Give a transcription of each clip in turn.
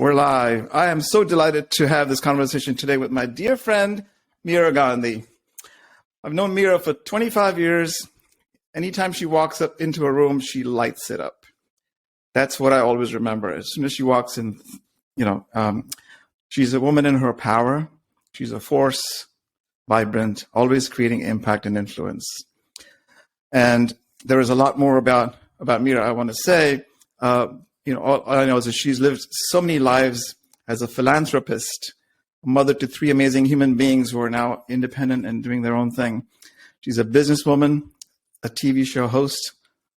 We're live. I am so delighted to have this conversation today with my dear friend, Meera Gandhi. I've known Meera for 25 years. Anytime she walks up into a room, she lights it up. That's what I always remember. As soon as she walks in, she's a woman in her power. She's a force, vibrant, always creating impact and influence. And there is a lot more about Meera I want to say. All I know is that she's lived so many lives as a philanthropist, a mother to three amazing human beings who are now independent and doing their own thing. She's a businesswoman, a TV show host,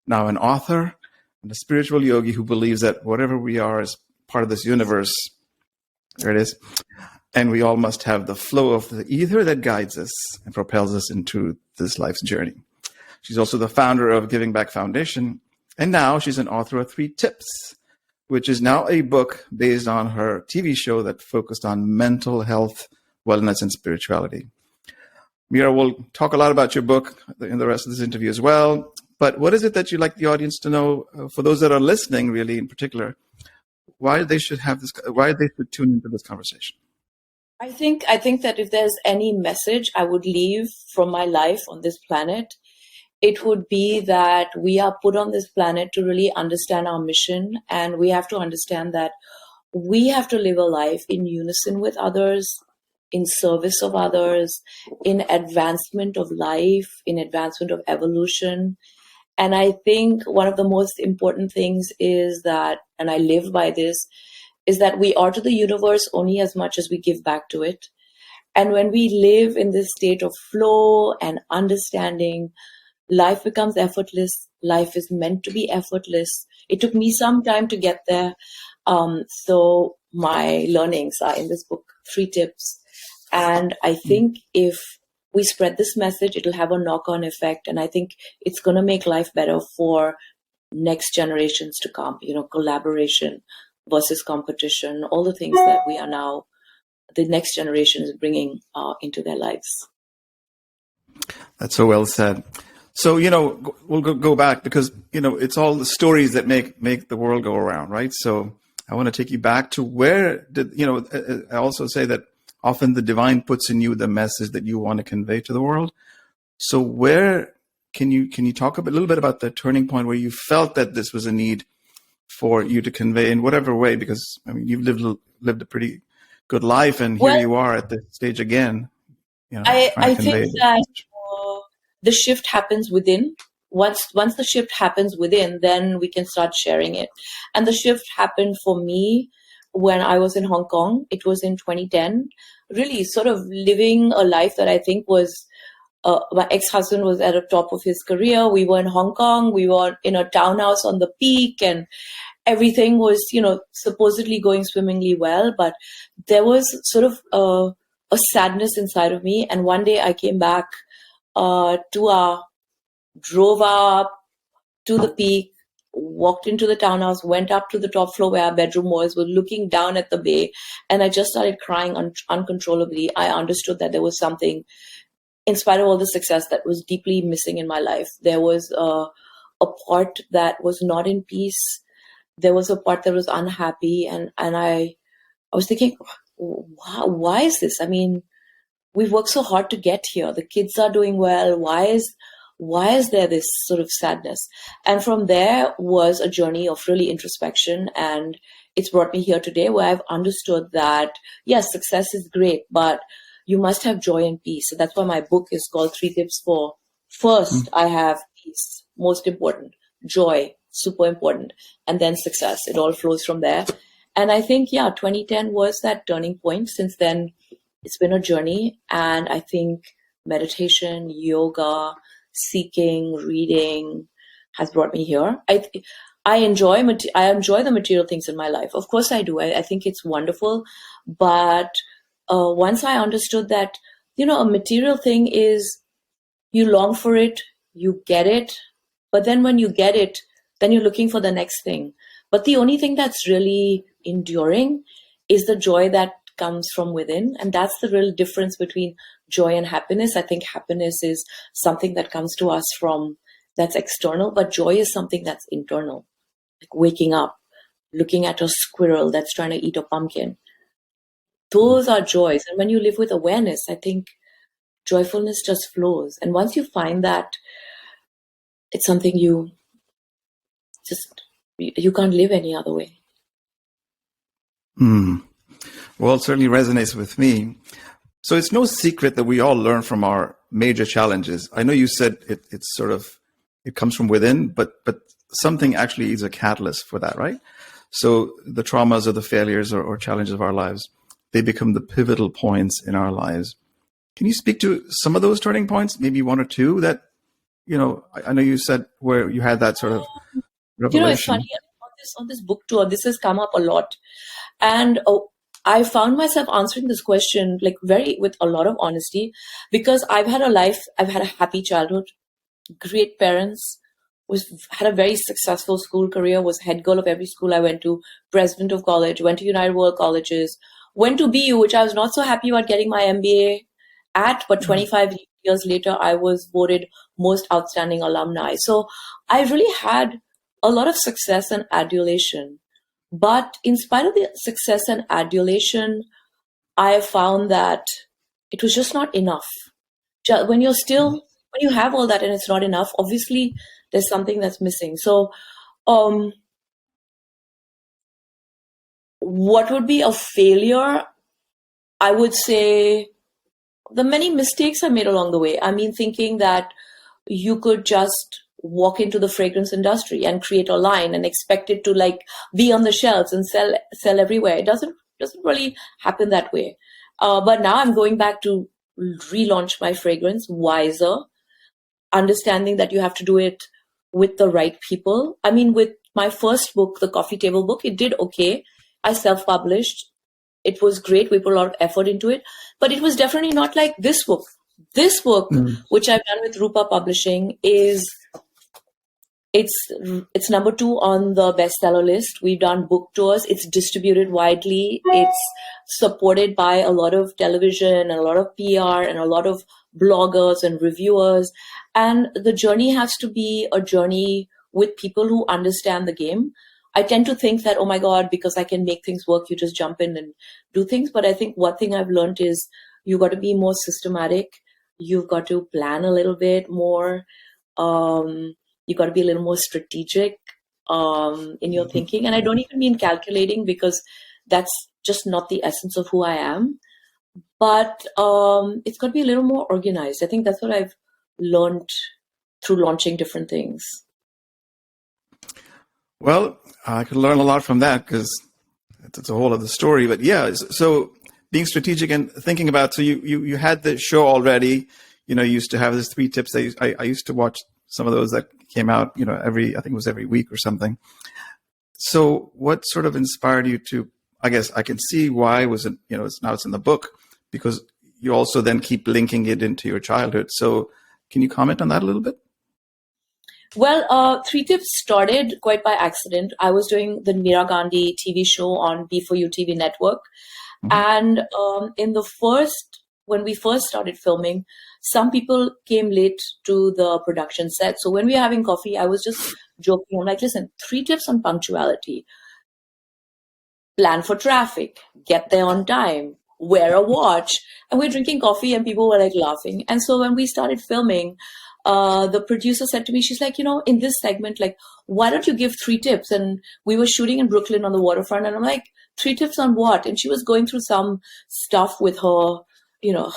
now an author, and a spiritual yogi who believes that whatever we are is part of this universe. There it is. And we all must have the flow of the ether that guides us and propels us into this life's journey. She's also the founder of Giving Back Foundation. And now she's an author of 3 Tips, which is now a book based on her TV show that focused on mental health, wellness, and spirituality. Meera, we'll talk a lot about your book in the rest of this interview as well. But what is it that you'd like the audience to know, for those that are listening, really in particular, why they should tune into this conversation? I think that if there's any message I would leave from my life on this planet, it would be that we are put on this planet to really understand our mission, and we have to understand that we have to live a life in unison with others, in service of others, in advancement of life, in advancement of evolution. And I think one of the most important things is that, and I live by this, is that we are to the universe only as much as we give back to it. And when we live in this state of flow and understanding, life becomes effortless. Life is meant to be effortless. It took me some time to get there. So my learnings are in this book, 3 Tips. And I think if we spread this message, it'll have a knock-on effect. And I think it's going to make life better for next generations to come. Collaboration versus competition, all the things that we are now, the next generation is bringing into their lives. That's so well said. So, we'll go back because, it's all the stories that make the world go around, right? So I want to take you back to where I also say that often the divine puts in you the message that you want to convey to the world. So where can you talk a little bit about the turning point where you felt that this was a need for you to convey in whatever way? Because, you've lived a pretty good life, and here you are at this stage again. I think that the shift happens within. Once the shift happens within, then we can start sharing it. And the shift happened for me when I was in Hong Kong. It was in 2010, really sort of living a life that I think was, my ex-husband was at the top of his career. We were in Hong Kong. We were in a townhouse on the peak, and everything was, supposedly going swimmingly well. But there was sort of a sadness inside of me. And one day I came back drove up to the peak, walked into the townhouse, went up to the top floor where our bedroom was looking down at the bay, and I just started crying uncontrollably. I understood that there was something, in spite of all the success, that was deeply missing in my life. There was a part that was not in peace. There was a part that was unhappy, and I was thinking, why is this? We've worked so hard to get here. The kids are doing well. Why is there this sort of sadness? And from there was a journey of really introspection, and it's brought me here today where I've understood that, yes, success is great, but you must have joy and peace. So that's why my book is called 3 Tips for. First, I have peace, most important, joy, super important, and then success. It all flows from there. And I think, 2010 was that turning point. Since then, it's been a journey, and I think meditation, yoga, seeking, reading has brought me here. I enjoy the material things in my life. Of course I do. I think it's wonderful. But once I understood that, a material thing is, you long for it, you get it, but then when you get it, then you're looking for the next thing. But the only thing that's really enduring is the joy that comes from within. And that's the real difference between joy and happiness. I think happiness is something that comes to us that's external, but joy is something that's internal. Like waking up, looking at a squirrel that's trying to eat a pumpkin. Those are joys. And when you live with awareness, I think joyfulness just flows. And once you find that, it's something you can't live any other way. Well, it certainly resonates with me. So it's no secret that we all learn from our major challenges. I know you said it comes from within, but something actually is a catalyst for that, right? So the traumas or the failures or challenges of our lives, they become the pivotal points in our lives. Can you speak to some of those turning points, maybe one or two that, I know you said where you had that sort of revelation. It's funny, on this book tour, this has come up a lot. And I found myself answering this question with a lot of honesty, because I've had a happy childhood, great parents, had a very successful school career, was head girl of every school I went to, president of college, went to United World Colleges, went to BU, which I was not so happy about getting my MBA at, but 25 years later, I was voted most outstanding alumni. So I really had a lot of success and adulation. But in spite of the success and adulation, I found that it was just not enough. When you have all that and it's not enough, obviously there's something that's missing. So what would be a failure? I would say the many mistakes I made along the way. I mean, thinking that you could just walk into the fragrance industry and create a line and expect it to be on the shelves and sell everywhere. It doesn't really happen that way. But now I'm going back to relaunch my fragrance wiser, understanding that you have to do it with the right people. I mean, with my first book, the coffee table book, it did okay. I self-published. It was great. We put a lot of effort into it, but it was definitely not like this book. This book, which I've done with Rupa Publishing, it's number 2 on the bestseller list. We've done book tours. It's distributed widely. It's supported by a lot of television and a lot of PR and a lot of bloggers and reviewers. And the journey has to be a journey with people who understand the game. I tend to think that, oh my God, because I can make things work, you just jump in and do things. But I think one thing I've learned is you got to be more systematic. You've got to plan a little bit more. You got to be a little more strategic in your thinking. And I don't even mean calculating, because that's just not the essence of who I am. But it's got to be a little more organized. I think that's what I've learned through launching different things. Well, I could learn a lot from that, because it's a whole other story. But yeah, so being strategic and thinking about, so you had the show already, you used to have these 3 tips that I used to watch some of those that came out, I think it was every week or something. So what sort of inspired you to, I guess I can see why was it, now it's in the book, because you also then keep linking it into your childhood. So can you comment on that a little bit? Well, 3 tips started quite by accident. I was doing the Meera Gandhi TV show on B4U TV network. And when we first started filming, some people came late to the production set. So when we were having coffee, I was just joking. I'm like, listen, 3 tips on punctuality. Plan for traffic, get there on time, wear a watch. And we're drinking coffee and people were laughing. And so when we started filming, the producer said to me, she's like, in this segment, why don't you give 3 tips? And we were shooting in Brooklyn on the waterfront. And I'm like, 3 tips on what? And she was going through some stuff with her,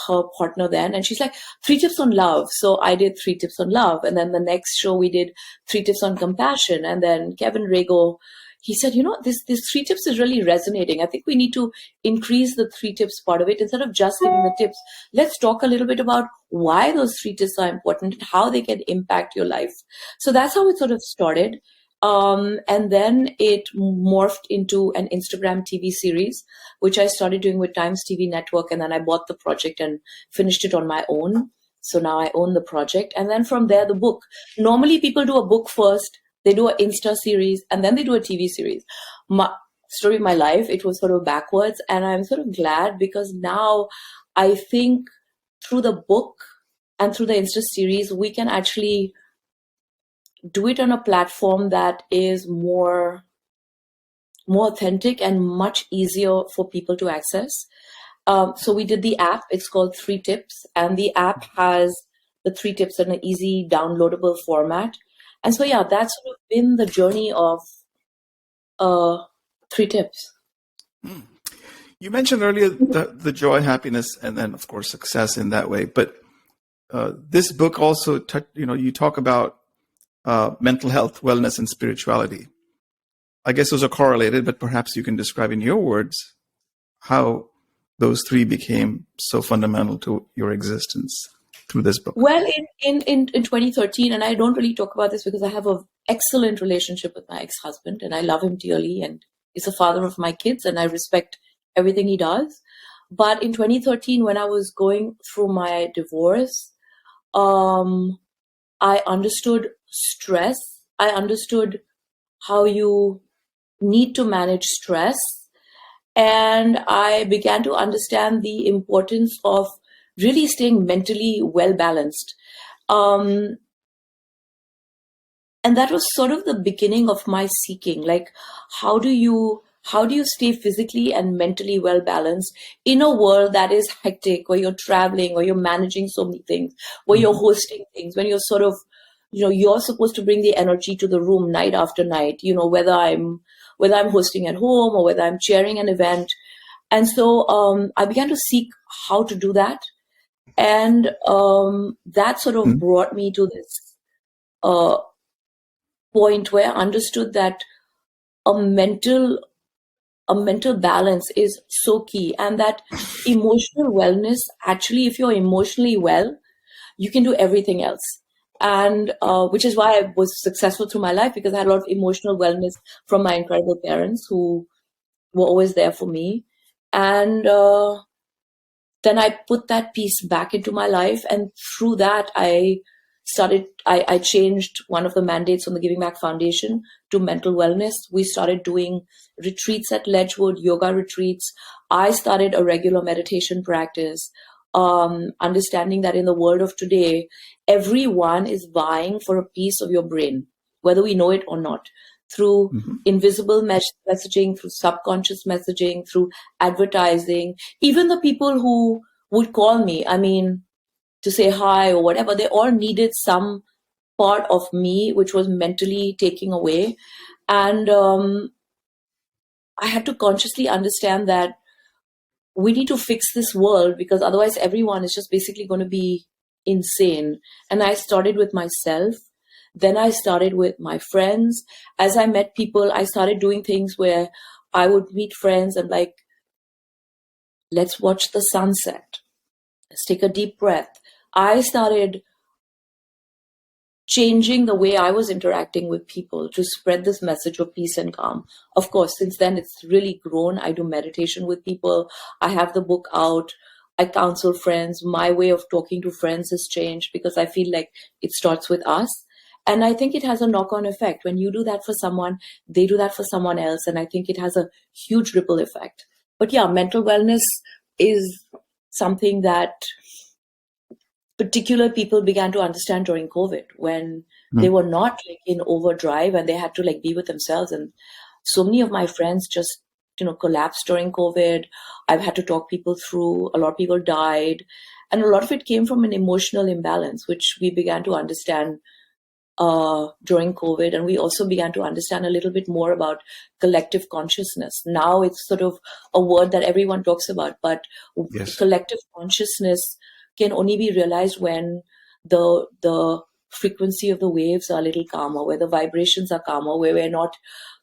her partner then. And she's like, 3 tips on love. So I did 3 tips on love. And then the next show we did 3 tips on compassion. And then Kevin Rago, he said, this 3 tips is really resonating. I think we need to increase the 3 tips part of it. Instead of just giving the tips, let's talk a little bit about why those 3 tips are important and how they can impact your life. So that's how it sort of started. And then it morphed into an Instagram TV series, which I started doing with Times TV Network. And then I bought the project and finished it on my own. So now I own the project. And then from there, the book. Normally people do a book first, they do an Insta series, and then they do a TV series. My story of my life, it was sort of backwards. And I'm sort of glad, because now I think through the book and through the Insta series, we can actually do it on a platform that is more more authentic, and much easier for people to access. So we did the app. It's called 3 Tips, and the app has the 3 tips in an easy downloadable format. And so, yeah, that's sort of been the journey of 3 Tips. You mentioned earlier the joy, happiness, and then, of course, success in that way. But this book also, you talk about mental health, wellness, and spirituality. I guess those are correlated, but perhaps you can describe in your words how those 3 became so fundamental to your existence through this book. Well, in 2013, and I don't really talk about this because I have an excellent relationship with my ex-husband, and I love him dearly, and he's the father of my kids, and I respect everything he does. But in 2013, when I was going through my divorce, I understood stress. I understood how you need to manage stress. And I began to understand the importance of really staying mentally well balanced. And that was sort of the beginning of my seeking. Like, how do you stay physically and mentally well balanced in a world that is hectic, where you're traveling, where you're managing so many things, where you're hosting things, when you're sort of, you're supposed to bring the energy to the room night after night, whether I'm hosting at home or whether I'm chairing an event. And so I began to seek how to do that. And that sort of brought me to this point where I understood that a mental balance is so key, and that emotional wellness, actually, if you're emotionally well, you can do everything else. And which is why I was successful through my life, because I had a lot of emotional wellness from my incredible parents who were always there for me. And then I put that piece back into my life. And through that, I changed one of the mandates from the Giving Back Foundation to mental wellness. We started doing retreats at Ledgewood, yoga retreats. I started a regular meditation practice, understanding that in the world of today, everyone is vying for a piece of your brain, whether we know it or not, through invisible messaging, through subconscious messaging, through advertising. Even the people who would call me, to say hi or whatever, they all needed some part of me which was mentally taking away. And I had to consciously understand that we need to fix this world, because otherwise everyone is just basically going to be insane. And I started with myself. Then I started with my friends. As I met people, I started doing things where I would meet friends and like, let's watch the sunset. Let's take a deep breath. I started changing the way I was interacting with people to spread this message of peace and calm. Of course, since then it's really grown. I do meditation with people. I have the book out. I counsel friends. My way of talking to friends has changed, because I feel like it starts with us. And I think it has a knock-on effect. When you do that for someone, they do that for someone else. And I think it has a huge ripple effect. But yeah, mental wellness is something that particular people began to understand during COVID, when they were not like in overdrive and they had to like be with themselves. And so many of my friends just, collapsed during COVID. I've had to talk people through. A lot of people died. And a lot of it came from an emotional imbalance, which we began to understand during COVID. And we also began to understand a little bit more about collective consciousness. Now it's sort of a word that everyone talks about, but collective consciousness can only be realized when the frequency of the waves are a little calmer, where the vibrations are calmer, where we're not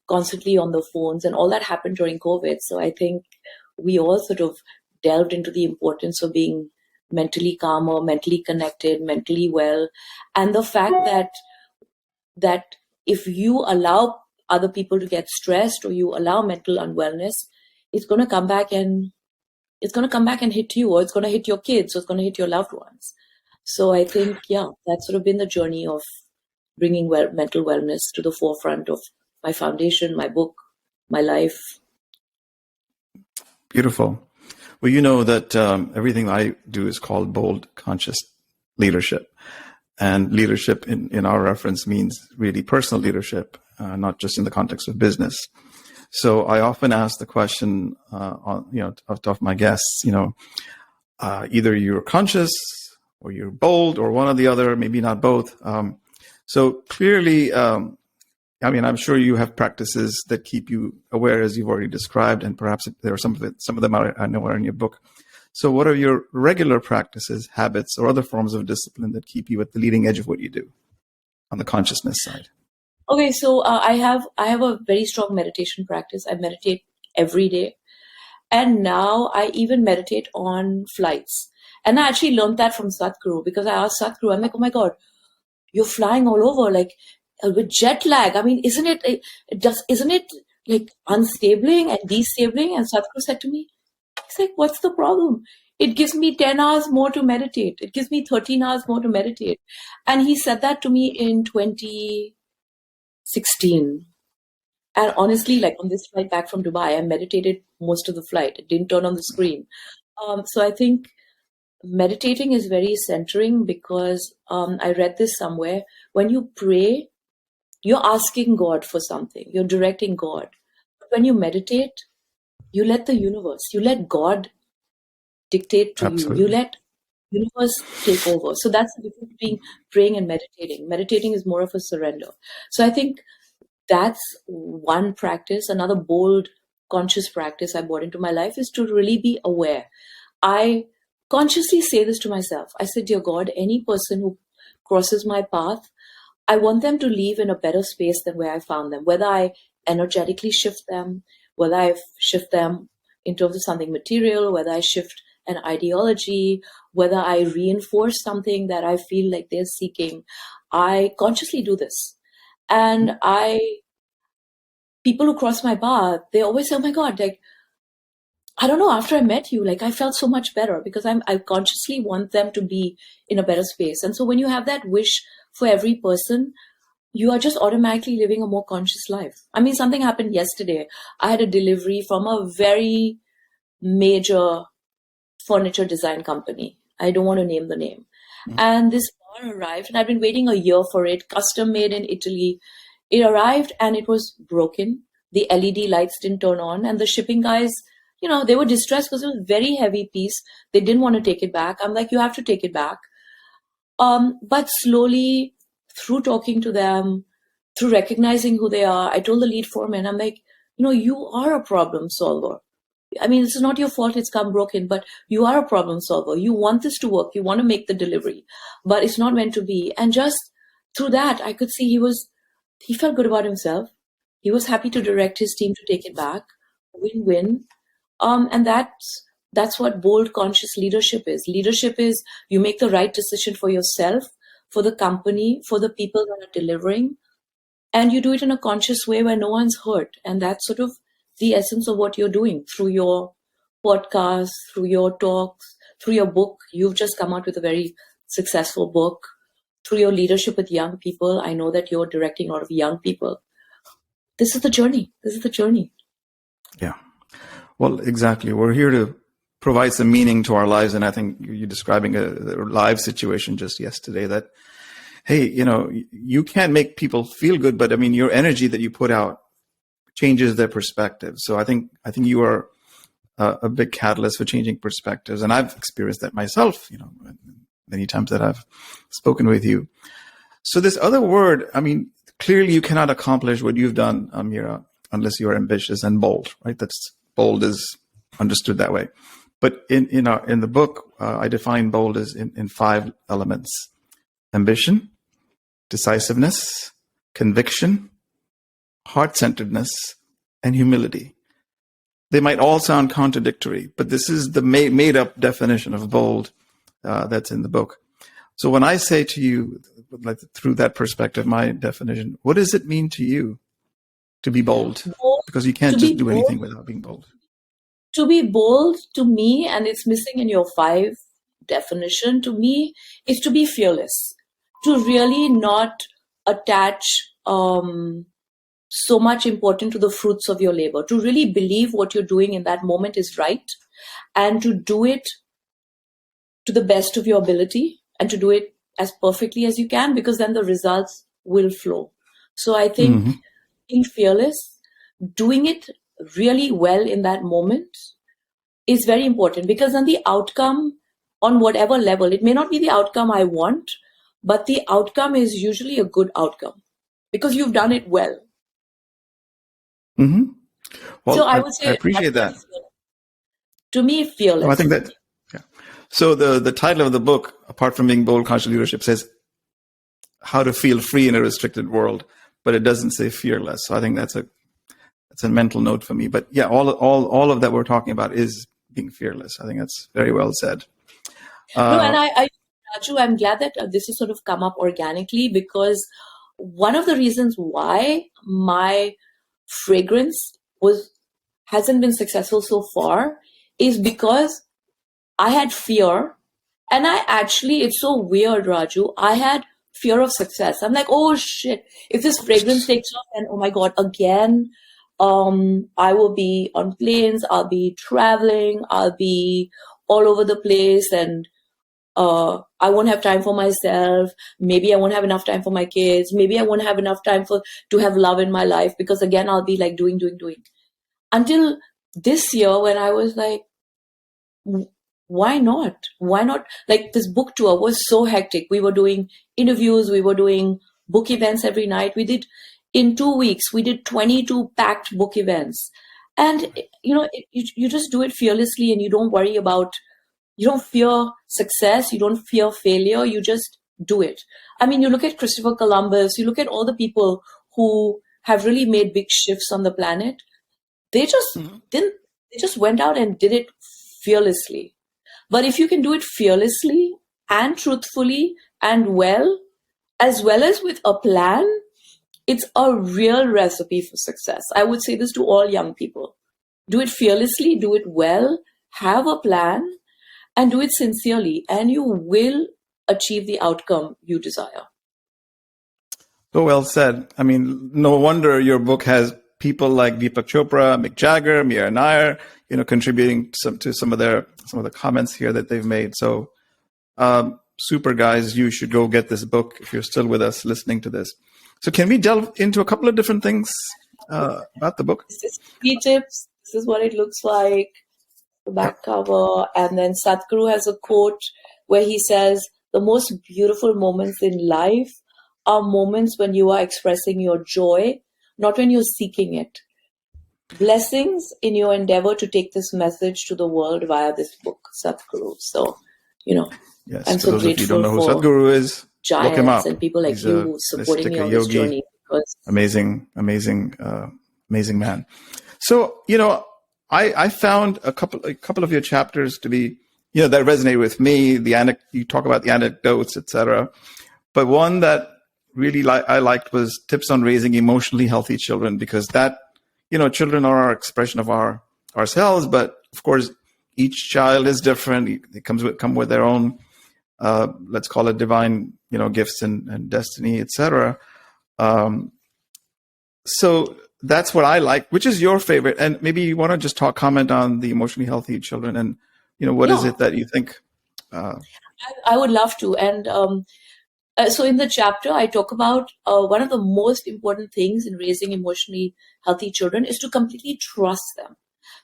constantly on the phones. And all that happened during COVID. So I think we all sort of delved into the importance of being mentally calmer, mentally connected, mentally well. And the fact that if you allow other people to get stressed, or you allow mental unwellness, it's going to come back and hit you, or it's going to hit your kids, or it's going to hit your loved ones. So I think, that's sort of been the journey of bringing mental wellness to the forefront of my foundation, my book, my life. Beautiful. Well, you know that everything I do is called bold, conscious leadership. And leadership in our reference means really personal leadership, not just in the context of business. So I often ask the question, of my guests, either you're conscious or you're bold or one or the other, maybe not both. So clearly, I'm sure you have practices that keep you aware, as you've already described, and perhaps there are some of them I know are in your book. So what are your regular practices, habits, or other forms of discipline that keep you at the leading edge of what you do on the consciousness side? Okay, so I have a very strong meditation practice. I meditate every day. And now I even meditate on flights. And I actually learned that from Satguru, because I asked Satguru, I'm like, oh my God, you're flying all over, like with jet lag. I mean, isn't it like unstabling and destabling? And Satguru said to me, he's like, what's the problem? It gives me 10 hours more to meditate. It gives me 13 hours more to meditate. And he said that to me in 2016. And honestly, like on this flight back from Dubai, I meditated most of the flight. It didn't turn on the screen. So I think meditating is very centering, because I read this somewhere. When you pray, you're asking God for something. You're directing God. But when you meditate, you let the universe, you let God dictate to Absolutely. you. You let universe take over. So that's the difference between praying and meditating. Meditating is more of a surrender. So I think that's one practice. Another bold, conscious practice I brought into my life is to really be aware. I consciously say this to myself. I say, dear God, any person who crosses my path, I want them to leave in a better space than where I found them. Whether I energetically shift them, whether I shift them in terms of something material, whether I shift an ideology, whether I reinforce something that I feel like they're seeking, I consciously do this. And people who cross my path, they always say, oh my God, like, I don't know, after I met you, like I felt so much better, because I consciously want them to be in a better space. And so when you have that wish for every person, you are just automatically living a more conscious life. I mean, something happened yesterday. I had a delivery from a very major furniture design company. I don't want to name the name. And this bar arrived, and I've been waiting a year for it, custom made in Italy. It arrived and it was broken. The LED lights didn't turn on, and the shipping guys, they were distressed because it was a very heavy piece. They didn't want to take it back. I'm like, you have to take it back. But slowly, through talking to them, through recognizing who they are, I told the lead foreman, I'm like, you are a problem solver. I mean, this is not your fault it's come broken, but you are a problem solver. You want this to work. You want to make the delivery, but it's not meant to be. And just through that, I could see he felt good about himself. He was happy to direct his team to take it back. Win-win. And that's what bold, conscious leadership is. Leadership is you make the right decision for yourself, for the company, for the people that are delivering, and you do it in a conscious way where no one's hurt. And that's sort of the essence of what you're doing through your podcast, through your talks, through your book. You've just come out with a very successful book. Through your leadership with young people, I know that you're directing a lot of young people. This is the journey. Yeah. Well, exactly. We're here to provide some meaning to our lives. And I think you're describing a live situation just yesterday that, hey, you can't make people feel good, but I mean, your energy that you put out changes their perspective. So I think you are a big catalyst for changing perspectives. And I've experienced that myself, many times that I've spoken with you. So this other word, I mean, clearly you cannot accomplish what you've done, Meera, unless you're ambitious and bold, right? That's bold is understood that way. But in the book, I define bold as in 5 elements: ambition, decisiveness, conviction, heart-centeredness, and humility. They might all sound contradictory, but this is the made-up definition of bold that's in the book. So when I say to you, like through that perspective, my definition, what does it mean to you to be bold? Because you can't just do anything without being bold. To be bold, to me, and it's missing in your 5 definition, to me, is to be fearless. To really not attach so much importance to the fruits of your labor. To really believe what you're doing in that moment is right, and to do it to the best of your ability, and to do it as perfectly as you can, because then the results will flow. So I think being fearless, doing it really well in that moment is very important, because then the outcome on whatever level, it may not be the outcome I want, but the outcome is usually a good outcome because you've done it well. Mm-hmm. Well, So I would I say appreciate that. To me, fearless. No, I think that, yeah. So the title of the book, apart from being Bold Conscious Leadership, says how to feel free in a restricted world, but it doesn't say fearless. So I think that's a mental note for me. But yeah, all of that we're talking about is being fearless. I think that's very well said. No, and Raju, I'm glad that this has sort of come up organically, because one of the reasons why my fragrance hasn't been successful so far is because I had fear, and it's so weird, Raju. I had fear of success. I'm like, oh shit, if this fragrance takes off, and oh my God, again, I will be on planes, I'll be traveling, I'll be all over the place, and I won't have time for myself. Maybe I won't have enough time for my kids. Maybe I won't have enough time to have love in my life, because again, I'll be like doing. Until this year, when I was like, why not? Why not? Like, this book tour was so hectic. We were doing interviews, we were doing book events every night. In 2 weeks, we did 22 packed book events. And, you just do it fearlessly, and you don't worry about, you don't fear success, you don't fear failure, you just do it. I mean, you look at Christopher Columbus, you look at all the people who have really made big shifts on the planet. They just didn't, they just went out and did it fearlessly. But if you can do it fearlessly and truthfully and well, as well as with a plan, it's a real recipe for success. I would say this to all young people. Do it fearlessly, do it well, have a plan, and do it sincerely, and you will achieve the outcome you desire. So well said. I mean, no wonder your book has people like Deepak Chopra, Mick Jagger, Meera Nair, contributing to some of the comments here that they've made. So, super guys, you should go get this book if you're still with us listening to this. So, can we delve into a couple of different things about the book? This is 3 tips. This is what it looks like, the back cover, and then Sadhguru has a quote where he says, "The most beautiful moments in life are moments when you are expressing your joy, not when you're seeking it. Blessings in your endeavor to take this message to the world via this book, Sadhguru." So, yes, I'm so for those of you who grateful don't know who for Sadhguru is, look him up. giants and people like He's you supporting me on this journey. Because amazing man. So, I found a couple of your chapters to be, that resonated with me. You talk about the anecdotes, etc. But one that really I liked was tips on raising emotionally healthy children, because that, children are our expression of ourselves. But of course, each child is different. They come with their own, let's call it divine, gifts and destiny, etc. So that's what I like. Which is your favorite? And maybe you want to just comment on the emotionally healthy children, and what is it that you think? I would love to. And so in the chapter, I talk about one of the most important things in raising emotionally healthy children is to completely trust them.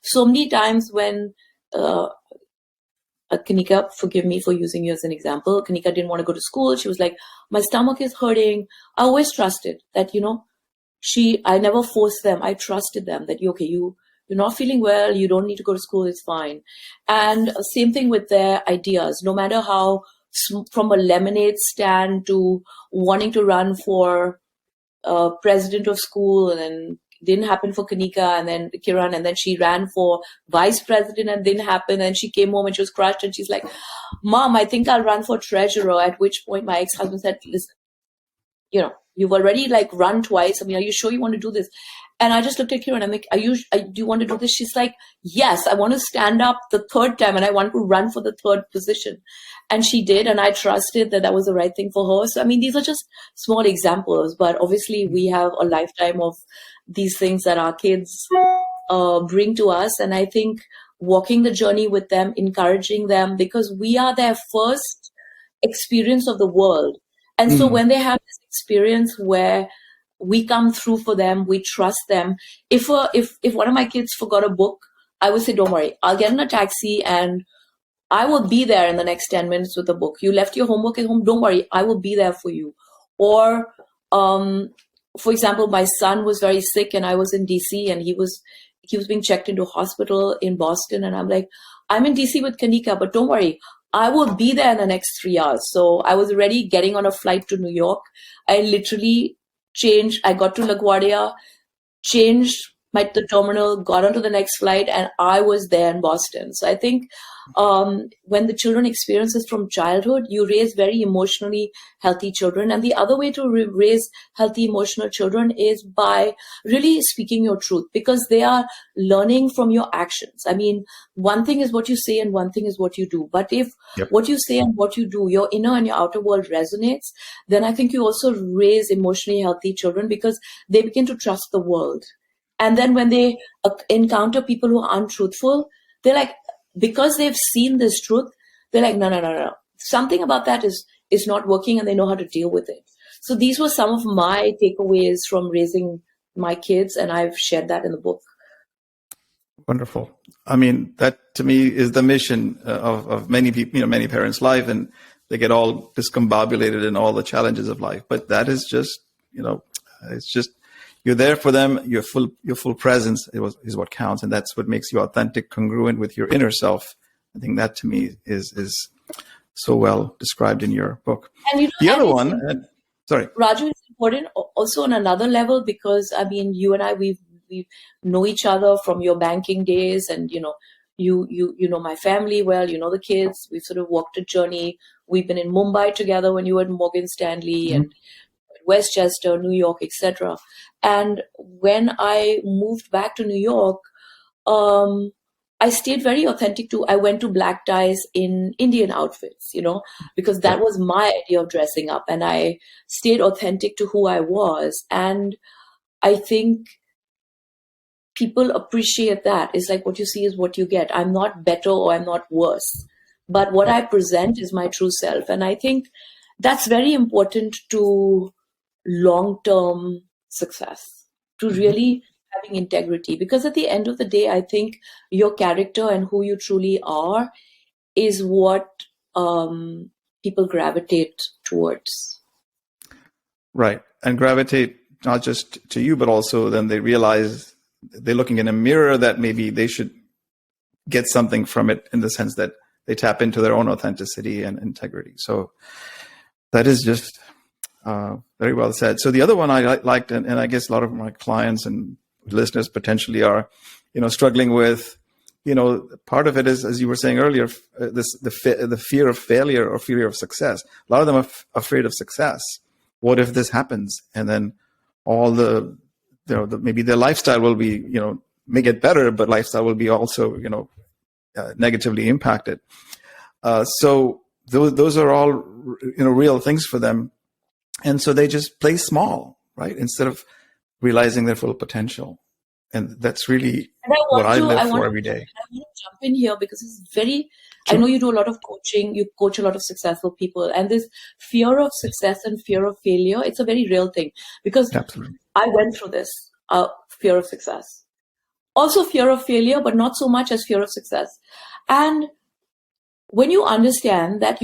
So many times when Kanika, forgive me for using you as an example, Kanika didn't want to go to school. She was like, my stomach is hurting. I always trusted that, I never forced them. I trusted them that, you're not feeling well. You don't need to go to school. It's fine. And same thing with their ideas. No matter how, from a lemonade stand to wanting to run for president of school, and then didn't happen for Kanika, and then Kiran, and then she ran for vice president and didn't happen. And she came home and she was crushed, and she's like, Mom, I think I'll run for treasurer. At which point my ex-husband said, listen, you've already run twice. I mean, are you sure you want to do this? And I just looked at Kiran and I'm like, do you want to do this? She's like, yes, I want to stand up the 3rd time and I want to run for the 3rd position. And she did. And I trusted that was the right thing for her. So, I mean, these are just small examples, but obviously we have a lifetime of these things that our kids bring to us. And I think walking the journey with them, encouraging them, because we are their first experience of the world. And so when they have this experience where we come through for them. We trust them. If one of my kids forgot a book, I would say, don't worry, I'll get in a taxi and I will be there in the next 10 minutes with a book. You left your homework at home, don't worry, I will be there for you. Or, for example, my son was very sick and I was in DC and he was being checked into a hospital in Boston. And I'm like, I'm in DC with Kanika, but don't worry, I will be there in the next 3 hours. So I was already getting on a flight to New York. I literally changed. I got to LaGuardia, changed the terminal, got onto the next flight, and I was there in Boston. So I think when the children experience this from childhood, you raise very emotionally healthy children. And the other way to raise healthy emotional children is by really speaking your truth, because they are learning from your actions. I mean, one thing is what you say and one thing is what you do. But if what you say and what you do, your inner and your outer world resonates, then I think you also raise emotionally healthy children, because they begin to trust the world. And then when they encounter people who are untruthful, they're like, because they've seen this truth, they're like, no. Something about that is not working, and they know how to deal with it. So these were some of my takeaways from raising my kids, and I've shared that in the book. Wonderful. I mean, that to me is the mission of many people, many parents' life, and they get all discombobulated in all the challenges of life. But that is just, it's just, you're there for them. Your full presence is what counts, and that's what makes you authentic, congruent with your inner self. I think that to me is so well described in your book. And the other one, sorry, Raju, is important also on another level, because I mean, you and I, we know each other from your banking days, and you know my family well. You know the kids. We've sort of walked a journey. We've been in Mumbai together when you were at Morgan Stanley, and Westchester, New York, etc. And when I moved back to New York, I stayed very authentic too. I went to black ties in Indian outfits, because that was my idea of dressing up. And I stayed authentic to who I was. And I think people appreciate that. It's like what you see is what you get. I'm not better or I'm not worse. But what I present is my true self. And I think that's very important to long-term success, to really having integrity, because at the end of the day, I think your character and who you truly are is what people gravitate towards. Right. And gravitate not just to you, but also then they realize they're looking in a mirror that maybe they should get something from it, in the sense that they tap into their own authenticity and integrity. So that is just very well said. So the other one I liked, and I guess a lot of my clients and listeners potentially are, struggling with, part of it is, as you were saying earlier, the fear of failure or fear of success. A lot of them are afraid of success. What if this happens? And then all maybe their lifestyle will be, may get better, but lifestyle will be also, negatively impacted. So those are all, real things for them. And so they just play small, right? Instead of realizing their full potential. And that's really what I live for every day. I want to jump in here because it's very, I know you do a lot of coaching, you coach a lot of successful people, and this fear of success and fear of failure, it's a very real thing, because Absolutely. I went through this fear of success. Also fear of failure, but not so much as fear of success. And when you understand that,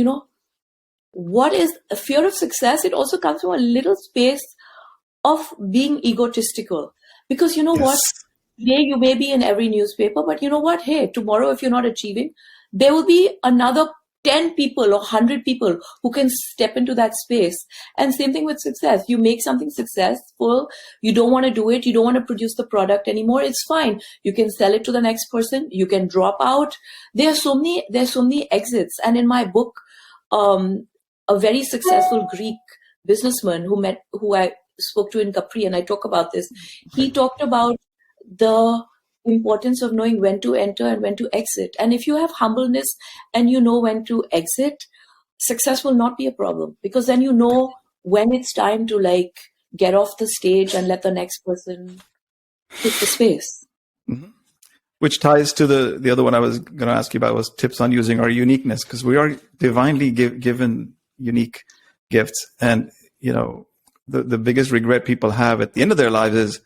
what is a fear of success, it also comes from a little space of being egotistical. Because what? Today you may be in every newspaper, but you know what? Hey, tomorrow if you're not achieving, there will be another 10 people or 100 people who can step into that space. And same thing with success. You make something successful, you don't want to do it, you don't want to produce the product anymore, it's fine. You can sell it to the next person, you can drop out. There's so many exits. And in my book, a very successful Greek businessman who I spoke to in Capri, and I talk about this. He talked about the importance of knowing when to enter and when to exit. And if you have humbleness and you know when to exit, success will not be a problem, because then you know when it's time to get off the stage and let the next person take the space. Mm-hmm. Which ties to the other one I was going to ask you about, was tips on using our uniqueness, because we are divinely given unique gifts. And, the biggest regret people have at the end of their lives is,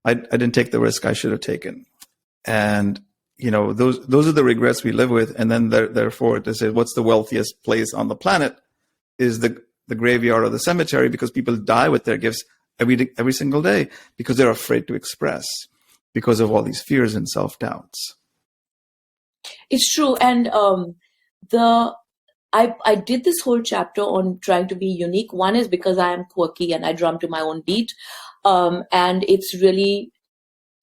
I didn't take the risk I should have taken. And, those are the regrets we live with. And then therefore they say, what's the wealthiest place on the planet is the graveyard or the cemetery, because people die with their gifts every single day because they're afraid to express because of all these fears and self-doubts. It's true. And I did this whole chapter on trying to be unique. One is because I am quirky and I drum to my own beat. And it's really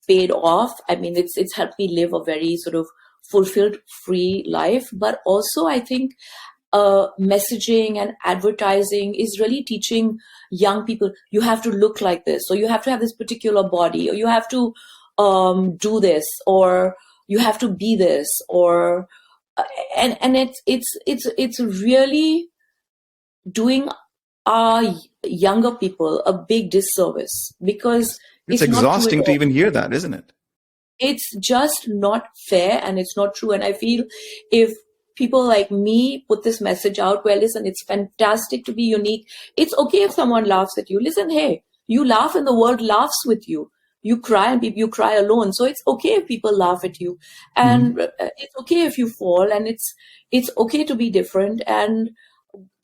paid off. I mean, it's helped me live a very sort of fulfilled, free life. But also, I think messaging and advertising is really teaching young people, you have to look like this, or you have to have this particular body, or you have to do this, or you have to be this, or and it's really doing our younger people a big disservice, because it's exhausting to even hear that, isn't it? It's just not fair, and it's not true. And I feel if people like me put this message out, well, listen, it's fantastic to be unique. It's okay if someone laughs at you. Listen, hey, you laugh and the world laughs with you. You cry and you cry alone. So it's okay if people laugh at you, and it's okay if you fall, and it's okay to be different. And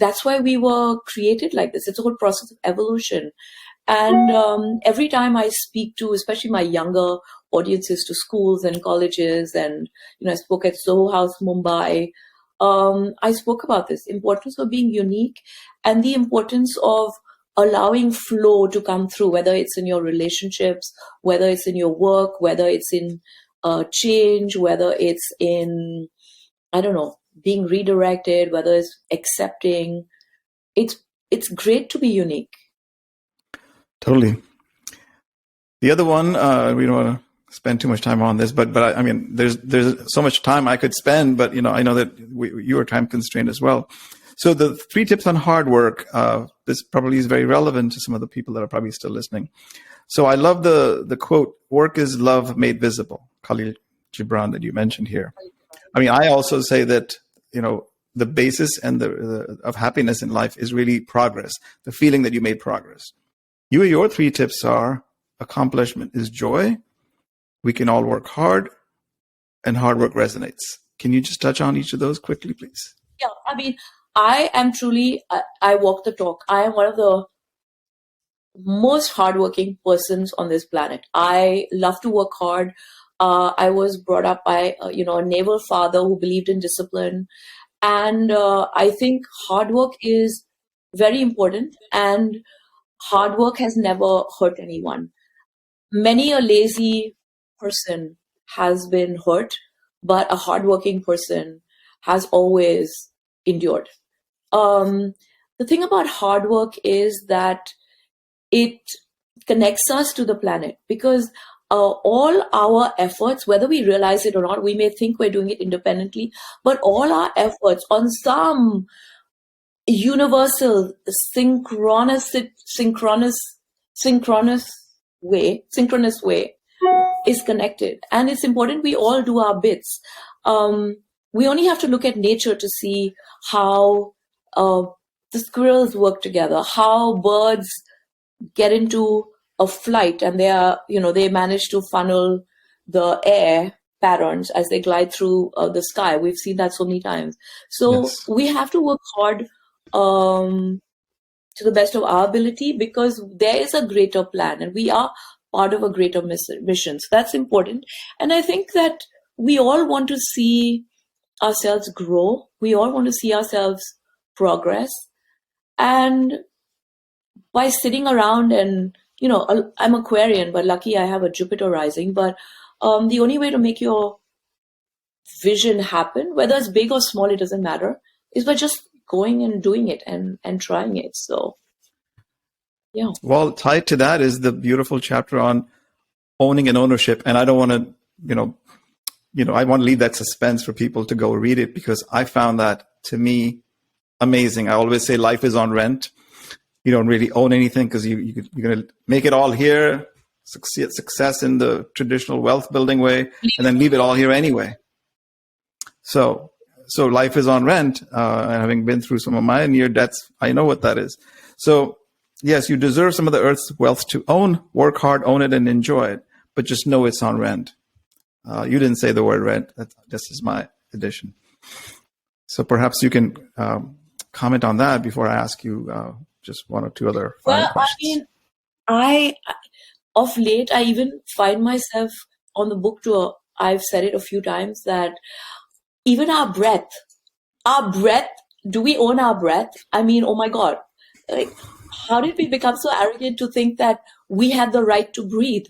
that's why we were created like this. It's a whole process of evolution. And every time I speak to, especially my younger audiences, to schools and colleges, and I spoke at Soho House, Mumbai, I spoke about this importance of being unique and the importance of allowing flow to come through, whether it's in your relationships, whether it's in your work, whether it's in change, whether it's in, I don't know, being redirected, whether it's accepting. It's great to be unique. Totally. The other one, we don't want to spend too much time on this, but I mean, there's so much time I could spend, but I know that you are time constrained as well. So the 3 tips on hard work, this probably is very relevant to some of the people that are probably still listening. So I love the quote, "Work is love made visible," Khalil Gibran, that you mentioned here. I mean, I also say that, the basis and of happiness in life is really progress, the feeling that you made progress. Your 3 tips are: accomplishment is joy, we can all work hard, and hard work resonates. Can you just touch on each of those quickly, please? Yeah, I mean, I am truly, I walk the talk. I am one of the most hardworking persons on this planet. I love to work hard. I was brought up by, a naval father who believed in discipline. And I think hard work is very important, and hard work has never hurt anyone. Many a lazy person has been hurt, but a hardworking person has always endured. The thing about hard work is that it connects us to the planet, because all our efforts, whether we realize it or not, we may think we're doing it independently, but all our efforts on some universal, synchronous way is connected. And it's important we all do our bits. We only have to look at nature to see how the squirrels work together, how birds get into a flight and they manage to funnel the air patterns as they glide through the sky. We've seen that so many times. So Yes. we have to work hard to the best of our ability, because there is a greater plan and we are part of a greater mission. So that's important. And I think that we all want to see ourselves grow. We all want to see ourselves progress. And by sitting around and, I'm Aquarian, but lucky I have a Jupiter rising. But the only way to make your vision happen, whether it's big or small, it doesn't matter, is by just going and doing it and trying it. So, yeah. Well, tied to that is the beautiful chapter on owning and ownership. And I don't want to, I want to leave that suspense for people to go read it, because I found that, to me, amazing. I always say life is on rent. You don't really own anything, because you're going to make it all here, success in the traditional wealth building way, and then leave it all here anyway. So life is on rent. And having been through some of my near deaths, I know what that is. So yes, you deserve some of the earth's wealth to own, work hard, own it, and enjoy it, but just know it's on rent. You didn't say the word rent. This is my addition. So perhaps you can comment on that before I ask you just one or two other final questions. I of late, I even find myself on the book tour. I've said it a few times that even our breath, do we own our breath? I mean, oh my God, like, how did we become so arrogant to think that we had the right to breathe?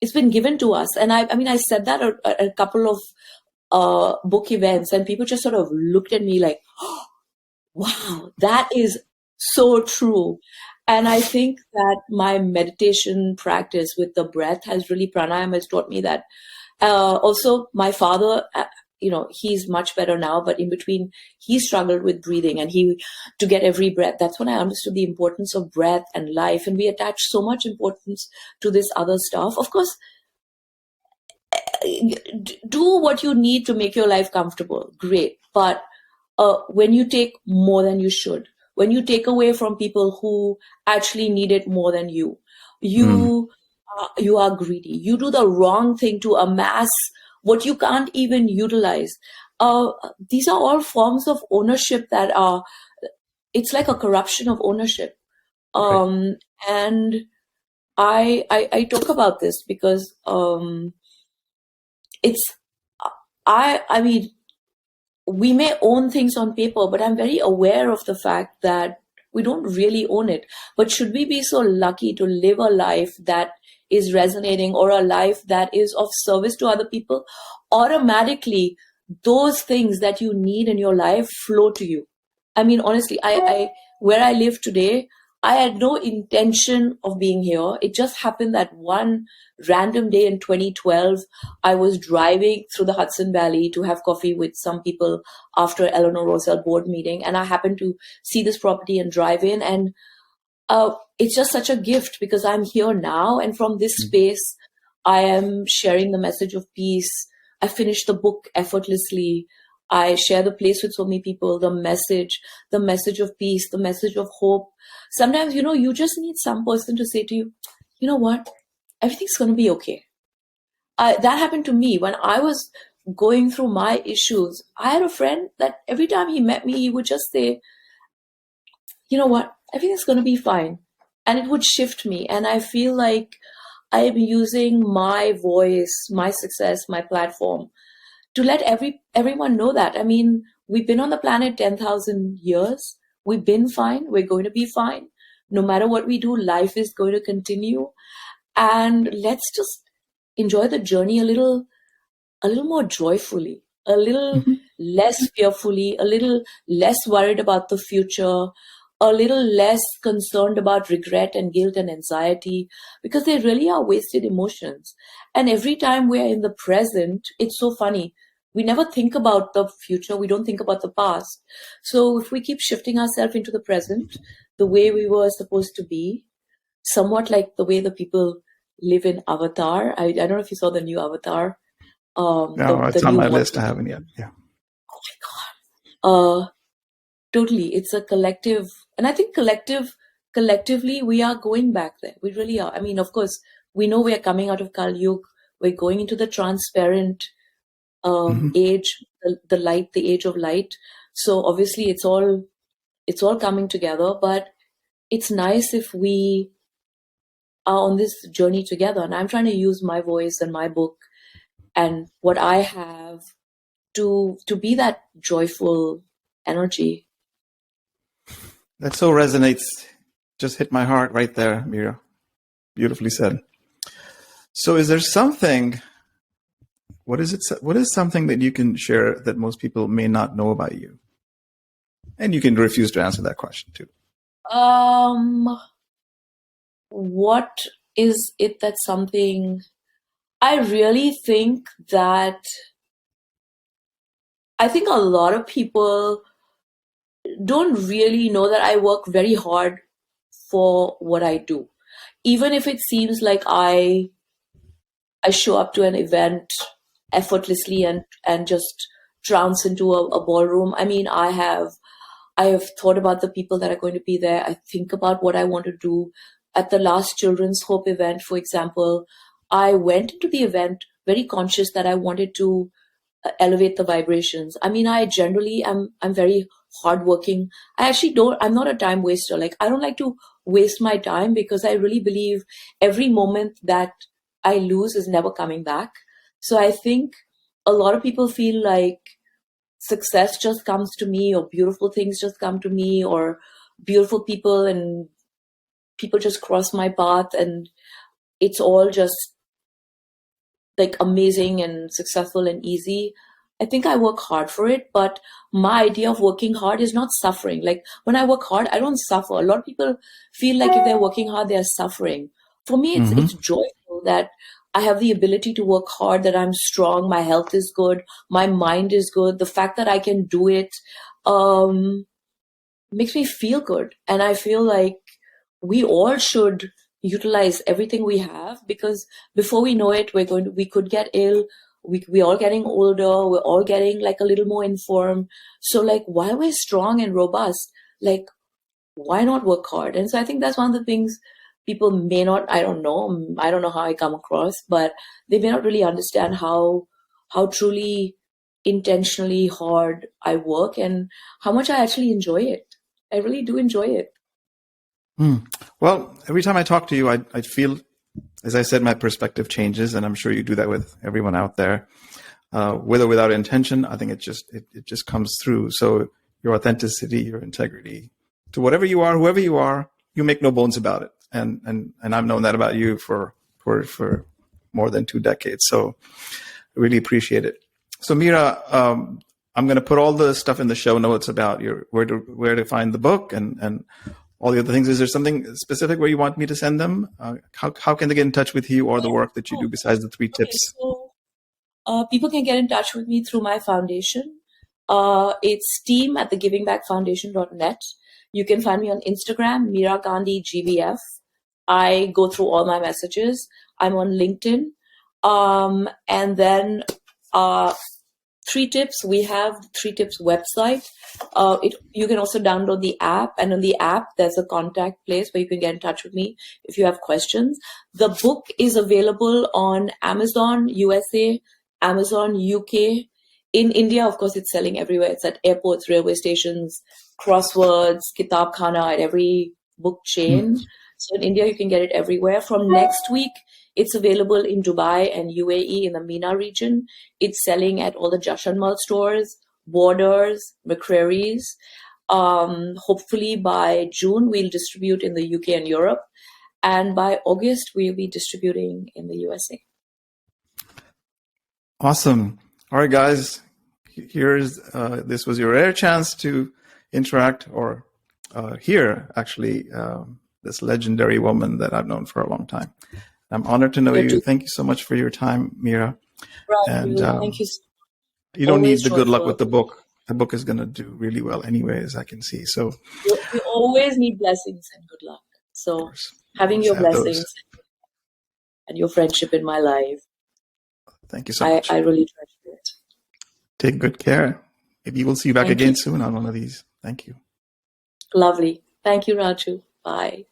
It's been given to us. And I said that at a couple of book events, and people just sort of looked at me like, oh, wow, that is so true. And I think that my meditation practice with the breath has really, pranayama has taught me that. Also, my father, he's much better now, but in between, he struggled with breathing, and to get every breath. That's when I understood the importance of breath and life. And we attach so much importance to this other stuff. Of course, do what you need to make your life comfortable. Great. But when you take more than you should, when you take away from people who actually need it more than you, you are greedy. You do the wrong thing to amass what you can't even utilize. These are all forms of ownership it's like a corruption of ownership. Right. And I talk about this because I mean, we may own things on paper, but I'm very aware of the fact that we don't really own it. But should we be so lucky to live a life that is resonating, or a life that is of service to other people, automatically those things that you need in your life flow to you. I mean, honestly, I where I live today, I had no intention of being here. It just happened that one random day in 2012, I was driving through the Hudson Valley to have coffee with some people after Eleanor Roosevelt board meeting. And I happened to see this property and drive in. And it's just such a gift because I'm here now. And from this space, I am sharing the message of peace. I finished the book effortlessly. I share the place with so many people, the message of peace, the message of hope. Sometimes, you just need some person to say to you, you know what, everything's going to be okay. That happened to me when I was going through my issues. I had a friend that every time he met me, he would just say, you know what, everything's going to be fine. And it would shift me. And I feel like I am using my voice, my success, my platform to let everyone know that. I mean, we've been on the planet 10,000 years. We've been fine. We're going to be fine. No matter what we do, life is going to continue. And let's just enjoy the journey a little more joyfully, a little less fearfully, a little less worried about the future, a little less concerned about regret and guilt and anxiety, because they really are wasted emotions. And every time we are in the present, it's so funny. We never think about the future. We don't think about the past. So if we keep shifting ourselves into the present, the way we were supposed to be, somewhat like the way the people live in Avatar. I don't know if you saw the new Avatar. No, it's on my list. I haven't yet. Yeah. Oh my God. Totally. It's a collective. And I think collectively, we are going back there. We really are. I mean, of course, we know we are coming out of Kali Yuga. We're going into the transparent age, the light, the age of light. So obviously it's all coming together, but it's nice if we are on this journey together. And I'm trying to use my voice and my book and what I have to be that joyful energy. That so resonates. Just hit my heart right there, Meera. Beautifully said. So is there something, what is something that you can share that most people may not know about you? And you can refuse to answer that question too. What is it that's something I really think that I think a lot of people don't really know that I work very hard for what I do. Even if it seems like I show up to an event effortlessly and just trounce into a ballroom. I mean, I I have thought about the people that are going to be there. I think about what I want to do. At the last Children's Hope event, for example, I went into the event very conscious that I wanted to elevate the vibrations. I mean, I generally I'm very hardworking. I'm not a time waster. Like, I don't like to waste my time, because I really believe every moment that I lose is never coming back. So I think a lot of people feel like success just comes to me, or beautiful things just come to me, or beautiful people and people just cross my path, and it's all just like amazing and successful and easy. I think I work hard for it, but my idea of working hard is not suffering. Like, when I work hard, I don't suffer. A lot of people feel like if they're working hard, they're suffering. For me, it's joyful that I have the ability to work hard, that I'm strong, my health is good, my mind is good. The fact that I can do it makes me feel good. And I feel like we all should utilize everything we have, because before we know it, we could get ill. We're all getting older. We're all getting like a little more informed. So like, while we're strong and robust, like, why not work hard? And so I think that's one of the things people may not, I don't know how I come across, but they may not really understand how truly intentionally hard I work, and how much I actually enjoy it. I really do enjoy it. Well, every time I talk to you, I feel, as I said, my perspective changes, and I'm sure you do that with everyone out there, with or without intention. I think it just comes through. So your authenticity, your integrity, to whatever you are, whoever you are, you make no bones about it. And I've known that about you for more than 2 decades. So I really appreciate it. So Meera, I'm going to put all the stuff in the show notes about where to find the book and all the other things. Is there something specific where you want me to send them? How can they get in touch with you or the work that you do besides the 3 tips? So people can get in touch with me through my foundation. It's team@thegivingbackfoundation.net. You can find me on Instagram, Meera Gandhi GBF. I go through all my messages. I'm on LinkedIn. And then 3 tips. We have the 3 tips website. You can also download the app, and on the app, there's a contact place where you can get in touch with me if you have questions. The book is available on Amazon USA, Amazon UK. In India, of course, it's selling everywhere. It's at airports, railway stations, Crosswords, Kitab Khana, at every book chain. So in India, you can get it everywhere. From next week, it's available in Dubai and UAE in the MENA region. It's selling at all the Jashan Mal stores, Borders, McCrary's. Hopefully by June, we'll distribute in the UK and Europe. And by August, we'll be distributing in the USA. Awesome. All right, guys. This was your rare chance to interact or hear, actually, this legendary woman that I've known for a long time. I'm honored to know you. Thank you so much for your time, Meera. Raju, and thank you. You don't need the good luck with the book. The book is going to do really well anyway, as I can see. So you always need blessings and good luck. So having your blessings and your friendship in my life. Thank you so much. I really treasure it. Take good care. Maybe we'll see you back again soon on one of these. Thank you. Lovely. Thank you, Raju. Bye.